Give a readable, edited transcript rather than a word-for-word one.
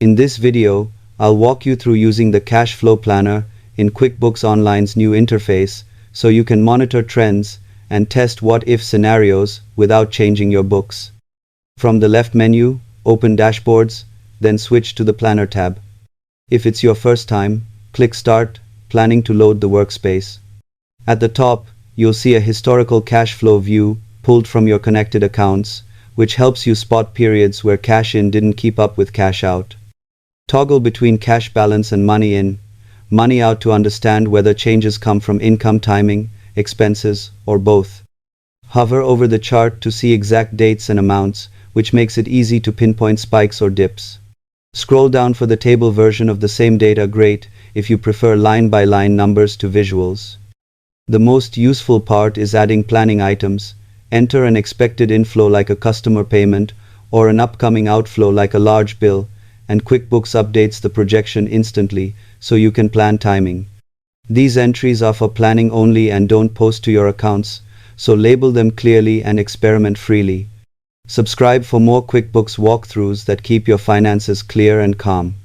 In this video, I'll walk you through using the cash flow planner in QuickBooks Online's new interface so you can monitor trends and test what-if scenarios without changing your books. From the left menu, open Dashboards, then switch to the Planner tab. If it's your first time, click Start Planning to load the workspace. At the top, you'll see a historical cash flow view pulled from your connected accounts, which helps you spot periods where cash in didn't keep up with cash out. Toggle between cash balance and money in, money out to understand whether changes come from income timing, expenses, or both. Hover over the chart to see exact dates and amounts, which makes it easy to pinpoint spikes or dips. Scroll down for the table version of the same data, great if you prefer line-by-line numbers to visuals. The most useful part is adding planning items. Enter an expected inflow like a customer payment or an upcoming outflow like a large bill, and QuickBooks updates the projection instantly so you can plan timing. These entries are for planning only and don't post to your accounts, so label them clearly and experiment freely. Subscribe for more QuickBooks walkthroughs that keep your finances clear and calm.